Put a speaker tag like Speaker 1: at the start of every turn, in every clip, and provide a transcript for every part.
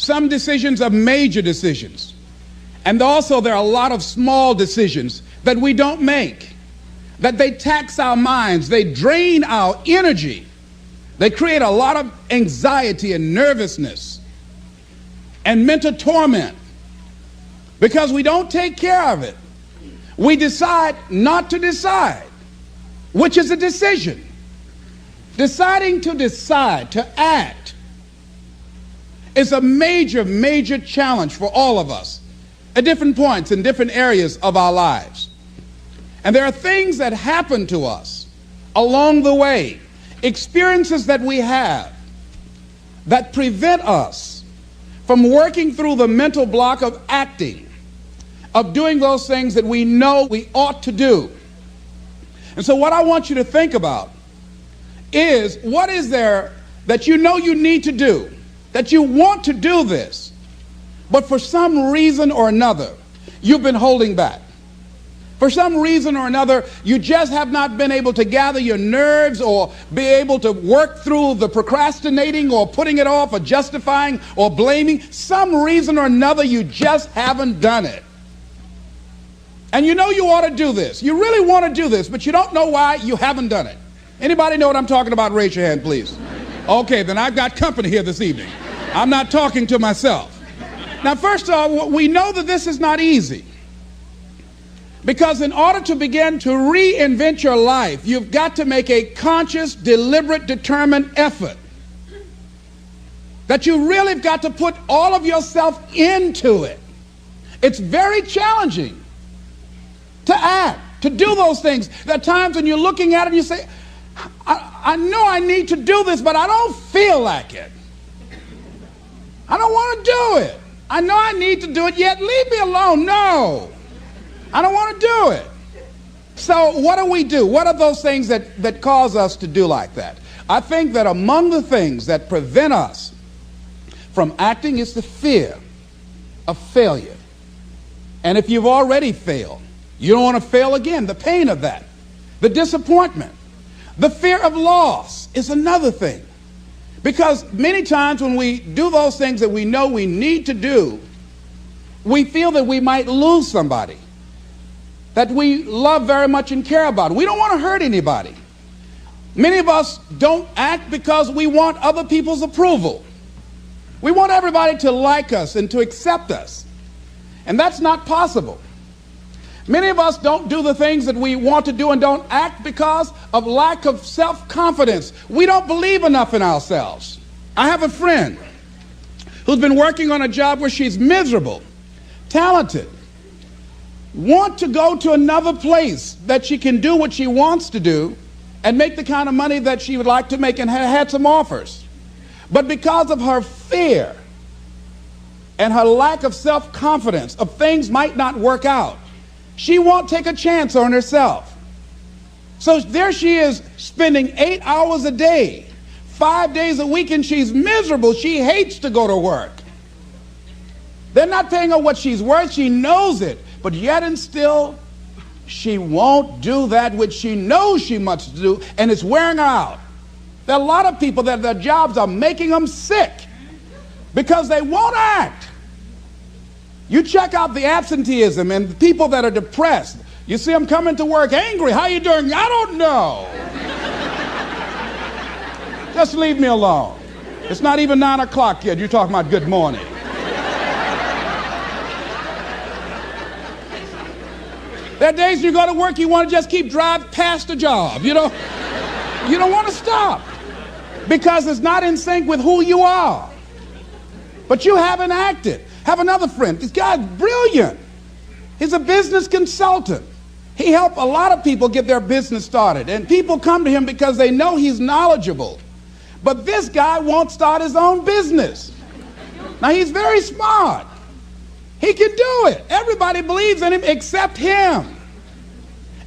Speaker 1: Some decisions are major decisions. And also there are a lot of small decisions that we don't make, that they tax our minds, they drain our energy, they create a lot of anxiety and nervousness and mental torment because we don't take care of it. We decide not to decide, which is a decision. Deciding to decide, to act, is a major, major challenge for all of us at different points in different areas of our lives. And there are things that happen to us along the way, experiences that we have that prevent us from working through the mental block of acting, of doing those things that we know we ought to do. And so what I want you to think about is, what is there that you know you need to do, that you want to do this, but for some reason or another, you've been holding back. For some reason or another, you just have not been able to gather your nerves or be able to work through the procrastinating or putting it off or justifying or blaming. Some reason or another, you just haven't done it. And you know you ought to do this. You really want to do this, but you don't know why you haven't done it. Anybody know what I'm talking about? Raise your hand, please. Okay, then I've got company here this evening. I'm not talking to myself. Now, first of all, we know that this is not easy. Because in order to begin to reinvent your life, you've got to make a conscious, deliberate, determined effort. That you really have got to put all of yourself into it. It's very challenging to act, to do those things. There are times when you're looking at it and you say, I know I need to do this, but I don't feel like it. I don't want to do it. I know I need to do it, yet leave me alone. No, I don't want to do it. So what do? What are those things that cause us to do like that? I think that among the things that prevent us from acting is the fear of failure. And if you've already failed, you don't want to fail again. The pain of that, the disappointment, the fear of loss is another thing. Because many times when we do those things that we know we need to do, we feel that we might lose somebody that we love very much and care about. We don't want to hurt anybody. Many of us don't act because we want other people's approval. We want everybody to like us and to accept us. And that's not possible. Many of us don't do the things that we want to do and don't act because of lack of self-confidence. We don't believe enough in ourselves. I have a friend who's been working on a job where she's miserable, talented, want to go to another place that she can do what she wants to do and make the kind of money that she would like to make, and had some offers. But because of her fear and her lack of self-confidence of things might not work out, she won't take a chance on herself. So there she is, spending 8 hours a day, 5 days a week, and she's miserable. She hates to go to work. They're not paying her what she's worth. She knows it. But yet and still, she won't do that which she knows she must do, and it's wearing her out. There are a lot of people that their jobs are making them sick because they won't act. You check out the absenteeism and the people that are depressed. You see them coming to work angry. How you doing? I don't know. Just leave me alone. It's not even 9 o'clock yet. You're talking about good morning. There are days you go to work, you want to just keep driving past the job. You don't want to stop because it's not in sync with who you are. But you haven't acted. Have another friend. This guy's brilliant. He's a business consultant. He helped a lot of people get their business started. And people come to him because they know he's knowledgeable. But this guy won't start his own business. Now, he's very smart. He can do it. Everybody believes in him except him.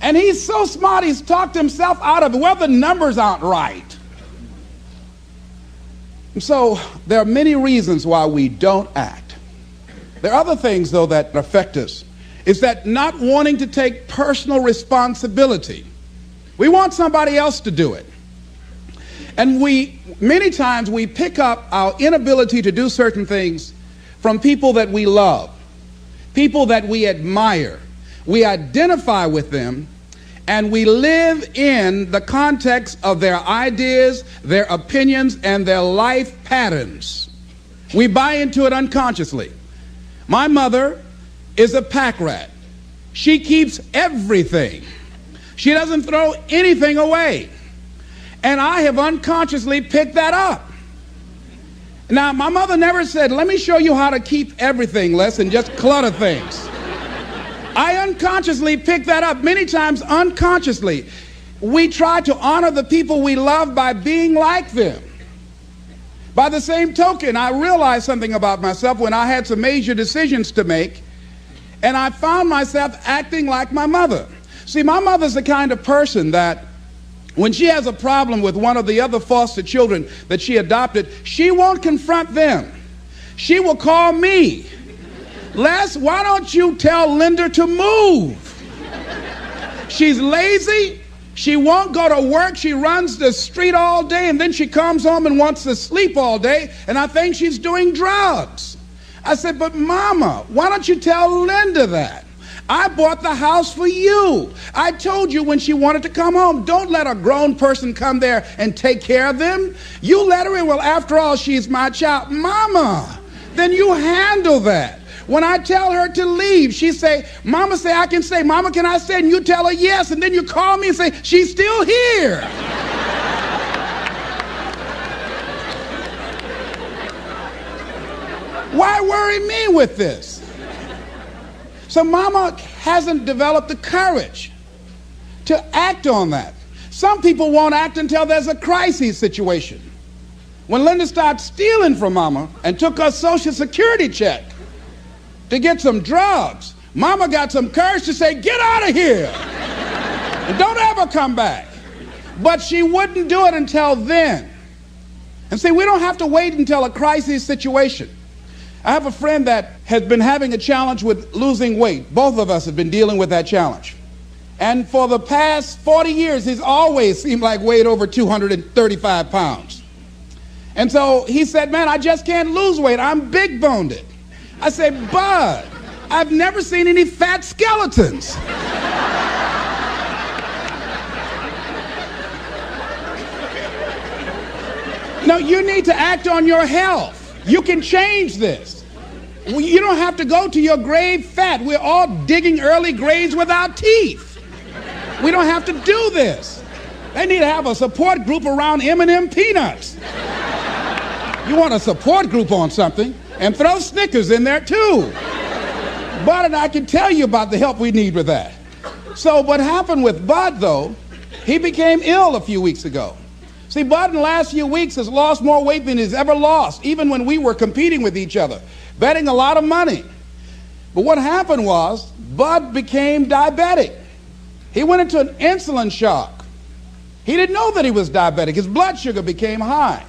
Speaker 1: And he's so smart, he's talked himself out of it. Well, the numbers aren't right. And so there are many reasons why we don't act. There are other things, though, that affect us. Is that not wanting to take personal responsibility. We want somebody else to do it. And many times we pick up our inability to do certain things from people that we love, people that we admire. We identify with them, and we live in the context of their ideas, their opinions, and their life patterns. We buy into it unconsciously. My mother is a pack rat. She keeps everything. She doesn't throw anything away. And I have unconsciously picked that up. Now, my mother never said, let me show you how to keep everything, Les, and just clutter things. I unconsciously picked that up, many times unconsciously. We try to honor the people we love by being like them. By the same token, I realized something about myself when I had some major decisions to make, and I found myself acting like my mother. See, my mother's the kind of person that when she has a problem with one of the other foster children that she adopted, she won't confront them. She will call me. Les, why don't you tell Linda to move? She's lazy. She won't go to work. She runs the street all day, and then she comes home and wants to sleep all day, and I think she's doing drugs. I said, but Mama, why don't you tell Linda that? I bought the house for you. I told you when she wanted to come home, don't let a grown person come there and take care of them. You let her in. Well, after all, she's my child. Mama, then you handle that. When I tell her to leave, she say, Mama say I can stay. Mama, can I stay? And you tell her yes, and then you call me and say, she's still here. Why worry me with this? So Mama hasn't developed the courage to act on that. Some people won't act until there's a crisis situation. When Linda started stealing from Mama and took her Social Security check to get some drugs, Mama got some courage to say, get out of here and don't ever come back. But she wouldn't do it until then. And see, we don't have to wait until a crisis situation. I have a friend that has been having a challenge with losing weight. Both of us have been dealing with that challenge. And for the past 40 years, he's always seemed like weighed over 235 pounds. And so he said, man, I just can't lose weight. I'm big-boned. I said, Bud, I've never seen any fat skeletons. No, you need to act on your health. You can change this. You don't have to go to your grave fat. We're all digging early graves without teeth. We don't have to do this. They need to have a support group around M&M peanuts. You want a support group on something, and throw Snickers in there too. Bud and I can tell you about the help we need with that. So what happened with Bud, though, he became ill a few weeks ago. See, Bud in the last few weeks has lost more weight than he's ever lost, even when we were competing with each other, betting a lot of money. But what happened was, Bud became diabetic. He went into an insulin shock. He didn't know that he was diabetic. His blood sugar became high.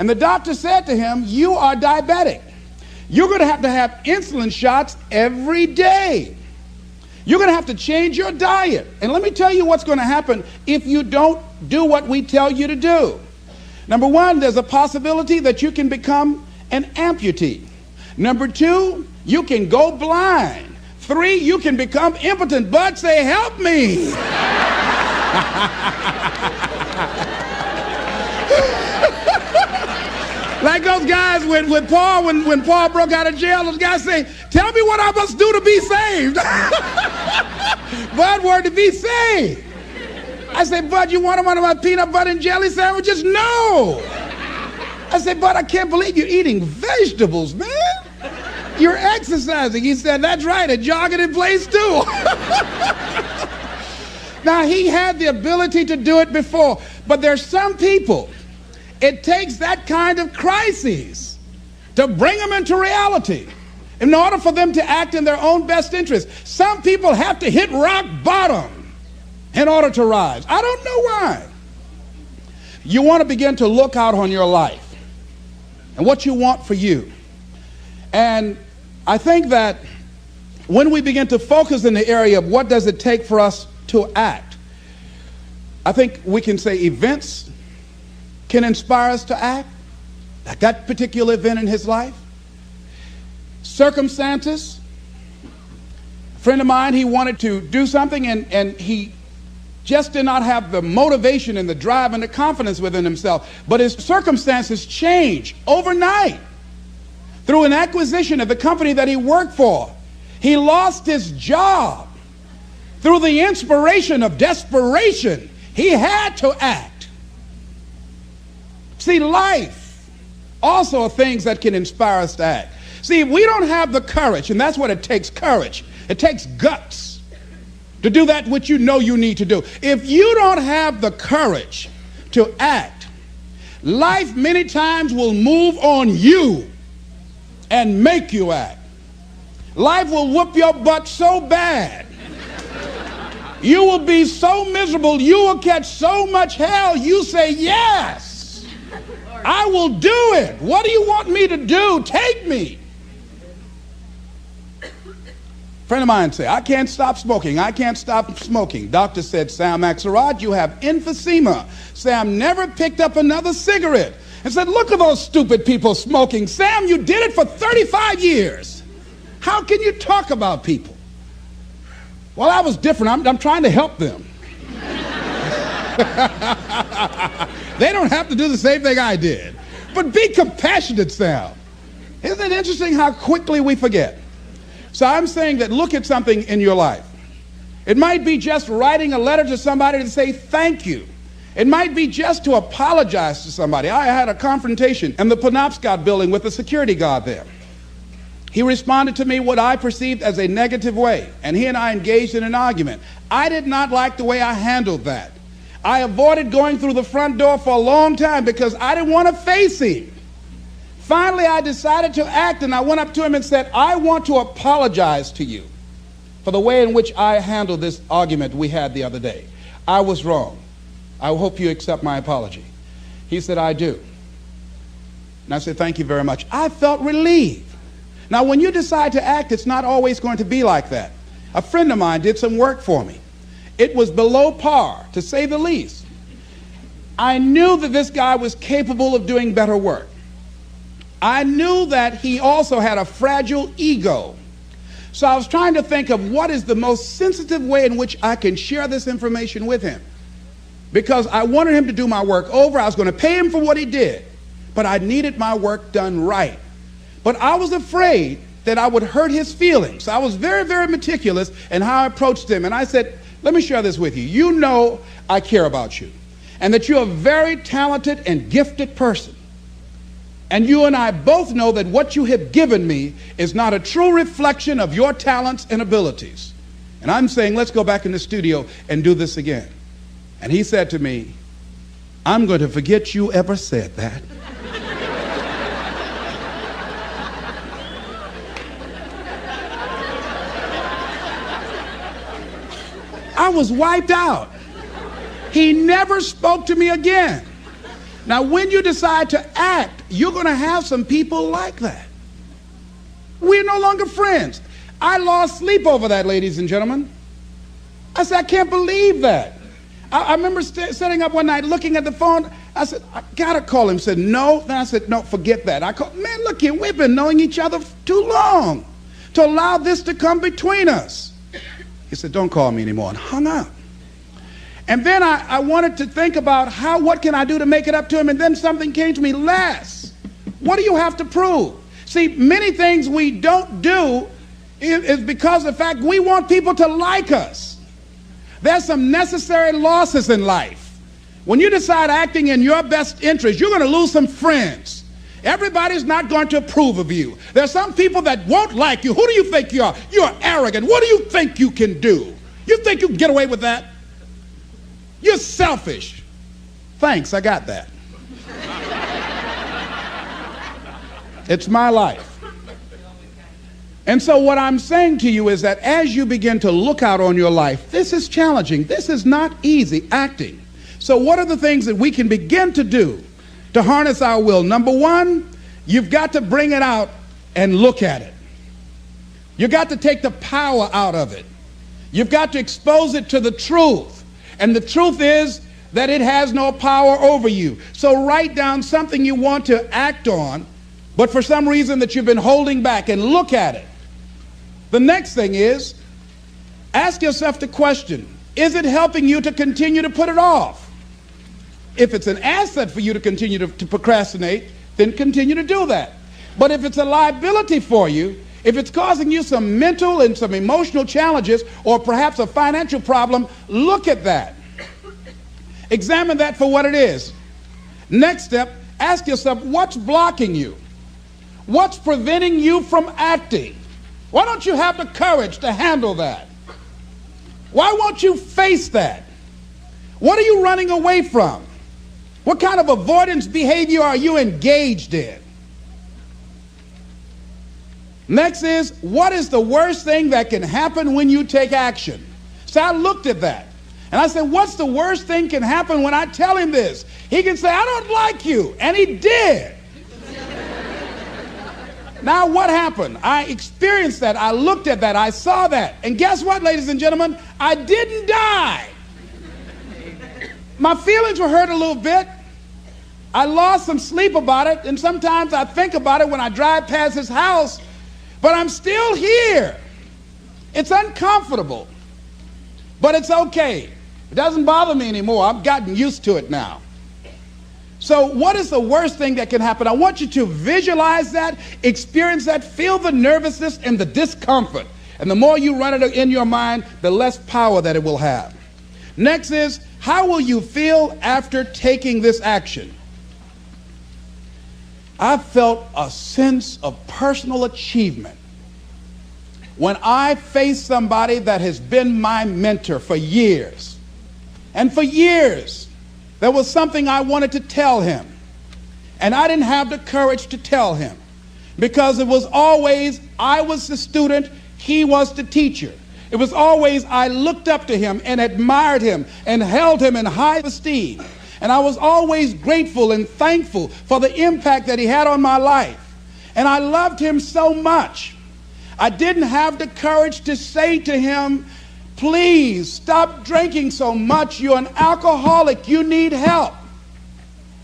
Speaker 1: And the doctor said to him, you are diabetic. You're going to have insulin shots every day. You're going to have to change your diet. And let me tell you what's going to happen if you don't do what we tell you to do. Number one, there's a possibility that you can become an amputee. Number two, you can go blind. Three, you can become impotent. Bud, say, help me. Like those guys with Paul, when Paul broke out of jail, those guys say, tell me what I must do to be saved. Bud wanted to be saved. I said, Bud, you want one of my peanut butter and jelly sandwiches? No. I said, Bud, I can't believe you're eating vegetables, man. You're exercising. He said, that's right, and jogging in place too. Now, he had the ability to do it before, but there's some people, it takes that kind of crisis to bring them into reality in order for them to act in their own best interest. Some people have to hit rock bottom in order to rise. I don't know why. You want to begin to look out on your life and what you want for you. And I think that when we begin to focus in the area of what does it take for us to act, I think we can say events can inspire us to act, like that particular event in his life. circumstances. A friend of mine, he wanted to do something, and he just did not have the motivation and the drive and the confidence within himself. But his circumstances changed overnight through an acquisition of the company that he worked for. He lost his job. Through the inspiration of desperation, he had to act. See, life also are things that can inspire us to act. See, if we don't have the courage, and that's what it takes, courage. It takes guts to do that which you know you need to do. If you don't have the courage to act, life many times will move on you and make you act. Life will whoop your butt so bad. You will be so miserable, you will catch so much hell, you say, yes, I will do it. What do you want me to do? Take me. Friend of mine said, I can't stop smoking. I can't stop smoking. Doctor said, Sam Axelrod, you have emphysema. Sam never picked up another cigarette and said, look at those stupid people smoking. Sam, you did it for 35 years. How can you talk about people? Well, I was different. I'm trying to help them. They don't have to do the same thing I did. But be compassionate, Sam. Isn't it interesting how quickly we forget? So I'm saying that look at something in your life. It might be just writing a letter to somebody to say thank you. It might be just to apologize to somebody. I had a confrontation in the Penobscot building with the security guard there. He responded to me what I perceived as a negative way, and he and I engaged in an argument. I did not like the way I handled that. I avoided going through the front door for a long time because I didn't want to face him. Finally, I decided to act, and I went up to him and said, I want to apologize to you for the way in which I handled this argument we had the other day. I was wrong. I hope you accept my apology. He said, I do. And I said, thank you very much. I felt relieved. Now, when you decide to act, it's not always going to be like that. A friend of mine did some work for me. It was below par, to say the least. I knew that this guy was capable of doing better work. I knew that he also had a fragile ego. So I was trying to think of what is the most sensitive way in which I can share this information with him. Because I wanted him to do my work over. I was going to pay him for what he did. But I needed my work done right. But I was afraid that I would hurt his feelings. I was very, very meticulous in how I approached him. And I said, let me share this with you. You know I care about you. And that you're a very talented and gifted person. And you and I both know that what you have given me is not a true reflection of your talents and abilities. And I'm saying, let's go back in the studio and do this again. And he said to me, I'm going to forget you ever said that. I was wiped out. He never spoke to me again. Now, when you decide to act, you're going to have some people like that. We're no longer friends. I lost sleep over that, ladies and gentlemen. I said, I can't believe that. I remember sitting up one night looking at the phone. I said, I got to call him. He said, no. Then I said, no, forget that. I called, man, look here, we've been knowing each other too long to allow this to come between us. He said, don't call me anymore, and hung up. And then I wanted to think about what can I do to make it up to him, and then something came to me, Les, what do you have to prove? See, many things we don't do is because of the fact we want people to like us. There's some necessary losses in life. When you decide acting in your best interest, you're going to lose some friends. Everybody's not going to approve of you. There's some people that won't like you. Who do you think you are? You're arrogant. What do you think you can do? You think you can get away with that? You're selfish. Thanks, I got that. It's my life. And so what I'm saying to you is that as you begin to look out on your life, this is challenging. This is not easy, acting. So what are the things that we can begin to do to harness our will? Number one, you've got to bring it out and look at it. You've got to take the power out of it. You've got to expose it to the truth. And the truth is that it has no power over you. So write down something you want to act on. but for some reason that you've been holding back, and look at it. The next thing is, ask yourself the question, is it helping you to continue to put it off? If it's an asset for you to continue to procrastinate, then continue to do that. But if it's a liability for you, if it's causing you some mental and some emotional challenges, or perhaps a financial problem, look at that. Examine that for what it is. Next step, ask yourself, what's blocking you? What's preventing you from acting? Why don't you have the courage to handle that? Why won't you face that? What are you running away from? What kind of avoidance behavior are you engaged in? Next is, what is the worst thing that can happen when you take action? So I looked at that. And I said, what's the worst thing can happen when I tell him this? He can say, I don't like you. And he did. Now what happened? I experienced that. I looked at that. I saw that. And guess what, ladies and gentlemen? I didn't die. My feelings were hurt a little bit. I lost some sleep about it. And sometimes I think about it when I drive past his house. But I'm still here. It's uncomfortable. But it's okay. It doesn't bother me anymore. I've gotten used to it now. So what is the worst thing that can happen? I want you to visualize that, experience that, feel the nervousness and the discomfort. And the more you run it in your mind, the less power that it will have. Next is, how will you feel after taking this action? I felt a sense of personal achievement when I faced somebody that has been my mentor for years. And for years, there was something I wanted to tell him. And I didn't have the courage to tell him because it was always, I was the student, he was the teacher. It was always, I looked up to him and admired him and held him in high esteem. And I was always grateful and thankful for the impact that he had on my life. And I loved him so much. I didn't have the courage to say to him, please stop drinking so much. You're an alcoholic. You need help.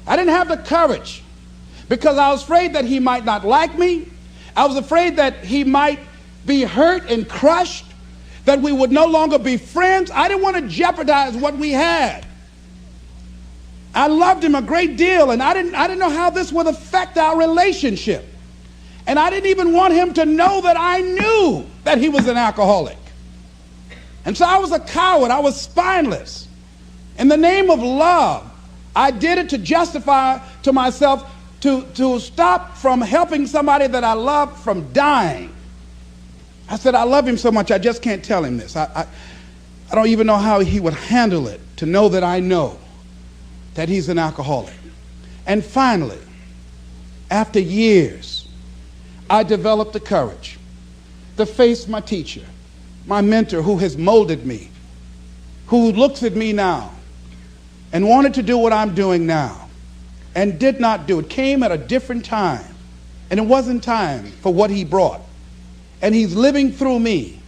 Speaker 1: I didn't have the courage because I was afraid that he might not like me. I was afraid that he might be hurt and crushed, that we would no longer be friends. I didn't want to jeopardize what we had. I loved him a great deal, and I didn't know how this would affect our relationship. And I didn't even want him to know that I knew that he was an alcoholic. And so I was a coward. I was spineless. In the name of love, I did it to justify to myself to stop from helping somebody that I loved from dying. I said, I love him so much, I just can't tell him this. I don't even know how he would handle it, to know that I know that he's an alcoholic. And finally, after years, I developed the courage to face my teacher, my mentor who has molded me, who looks at me now and wanted to do what I'm doing now and did not do it. Came at a different time, and it wasn't time for what he brought. And he's living through me.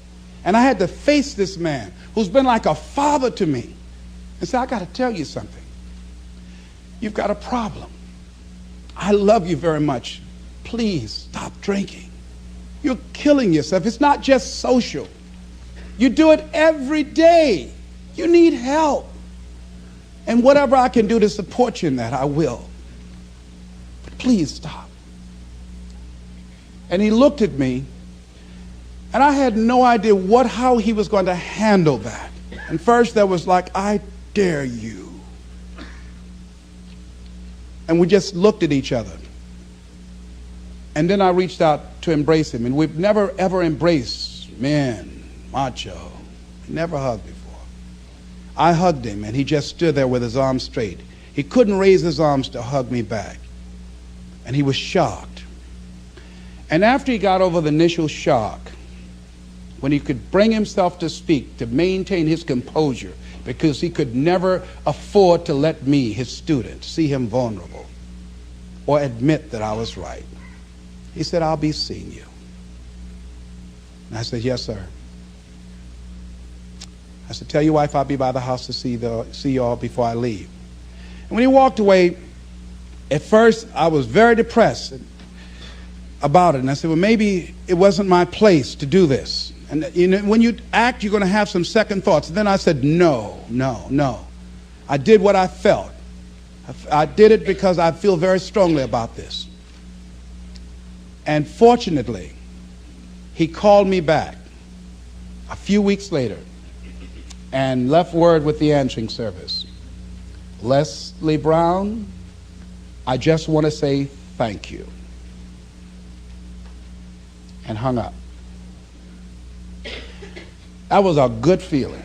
Speaker 1: And I had to face this man who's been like a father to me and say, I got to tell you something. You've got a problem. I love you very much. Please stop drinking. You're killing yourself. It's not just social. You do it every day. You need help. And whatever I can do to support you in that, I will. But please stop. And he looked at me, and I had no idea how he was going to handle that. And first there was like, I dare you. And we just looked at each other. And then I reached out to embrace him. And we've never, ever embraced men, macho. Never hugged before. I hugged him, and he just stood there with his arms straight. He couldn't raise his arms to hug me back. And he was shocked. And after he got over the initial shock, when he could bring himself to speak, to maintain his composure, because he could never afford to let me, his student, see him vulnerable or admit that I was right. He said, I'll be seeing you. And I said, yes, sir. I said, tell your wife I'll be by the house to see you all before I leave. And when he walked away, at first I was very depressed. about it. And I said, well, maybe it wasn't my place to do this. And you know, when you act, you're going to have some second thoughts. And then I said, no. I did what I felt. I did it because I feel very strongly about this. And fortunately, he called me back a few weeks later and left word with the answering service. Leslie Brown, I just want to say thank you. And hung up. That was a good feeling.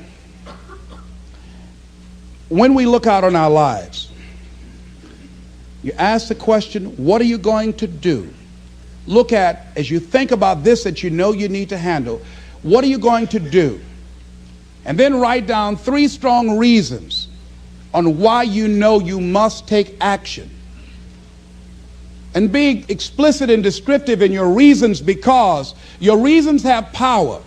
Speaker 1: When we look out on our lives, you ask the question, what are you going to do? Look at, as you think about this that you know you need to handle, what are you going to do? And then write down 3 strong reasons on why you know you must take action. And be explicit and descriptive in your reasons, because your reasons have power.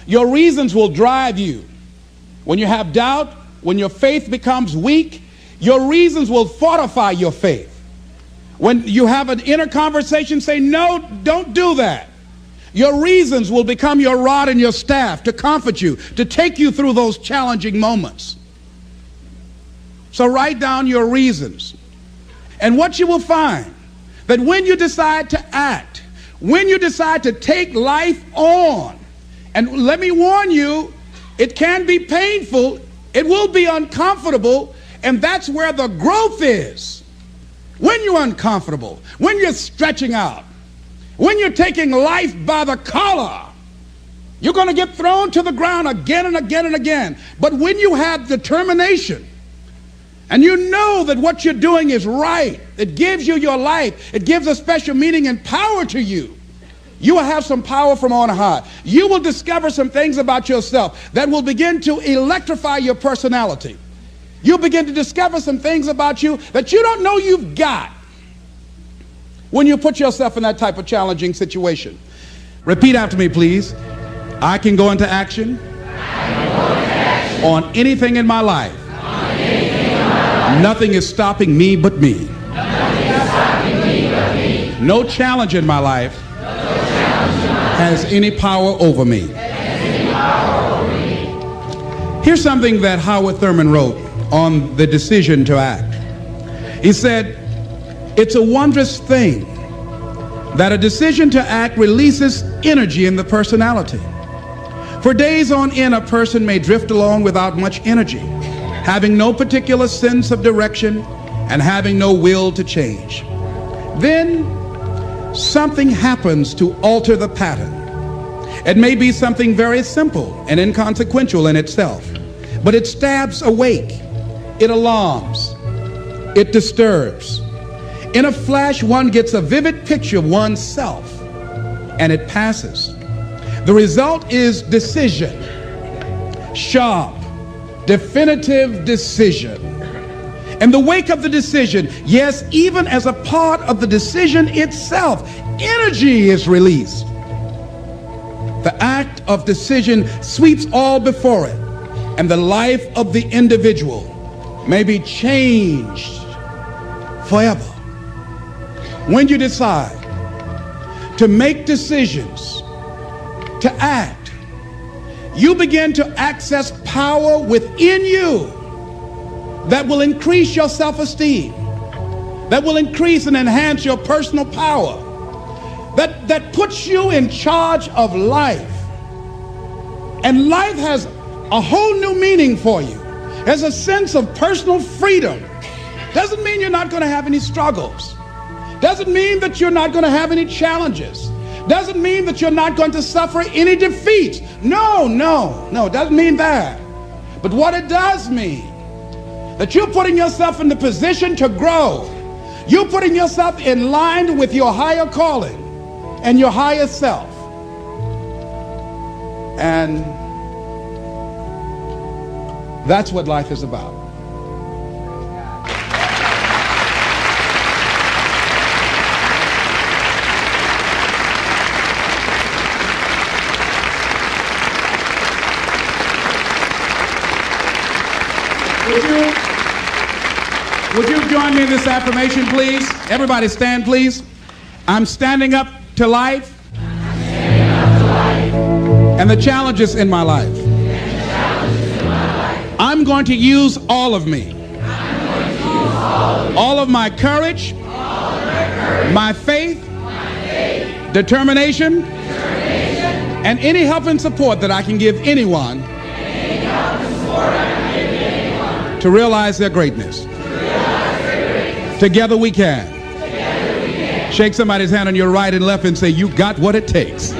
Speaker 1: Your reasons will drive you. When you have doubt, when your faith becomes weak, your reasons will fortify your faith. When you have an inner conversation, say, no, don't do that. Your reasons will become your rod and your staff to comfort you, to take you through those challenging moments. So write down your reasons. And what you will find, that when you decide to act, when you decide to take life on, and let me warn you, it can be painful, it will be uncomfortable, and that's where the growth is. When you're uncomfortable, when you're stretching out, when you're taking life by the collar, you're going to get thrown to the ground again and again and again. But when you have determination, and you know that what you're doing is right, it gives you your life, it gives a special meaning and power to you, you will have some power from on high. You will discover some things about yourself that will begin to electrify your personality. You'll begin to discover some things about you that you don't know you've got when you put yourself in that type of challenging situation. Repeat after me, please. I can go into action on anything in my life. Nothing is stopping me but me. No challenge in my life has any power over me. Here's something that Howard Thurman wrote on the decision to act. He said, it's a wondrous thing that a decision to act releases energy in the personality. For days on end, a person may drift along without much energy, having no particular sense of direction and having no will to change. Then something happens to alter the pattern. It may be something very simple and inconsequential in itself, but it stabs awake, it alarms, it disturbs. In a flash, one gets a vivid picture of oneself, and it passes. The result is decision, sharp, definitive decision. In the wake of the decision, yes, even as a part of the decision itself, energy is released. The act of decision sweeps all before it, and the life of the individual may be changed forever. When you decide to make decisions, to act, you begin to access power within you that will increase your self-esteem, that will increase and enhance your personal power, that puts you in charge of life. And life has a whole new meaning for you. There's a sense of personal freedom. Doesn't mean you're not going to have any struggles. Doesn't mean that you're not going to have any challenges. Doesn't mean that you're not going to suffer any defeats. No, doesn't mean that. But what it does mean, that you're putting yourself in the position to grow. You're putting yourself in line with your higher calling and your higher self. And that's what life is about. Would you join me in this affirmation, please? Everybody stand, please. I'm standing up to life and the challenges in my life. I'm going to use all of me. All of my courage, my faith, determination, and any help and support that I can give anyone to realize their greatness. Together we can. Shake somebody's hand on your right and left and say, you got what it takes.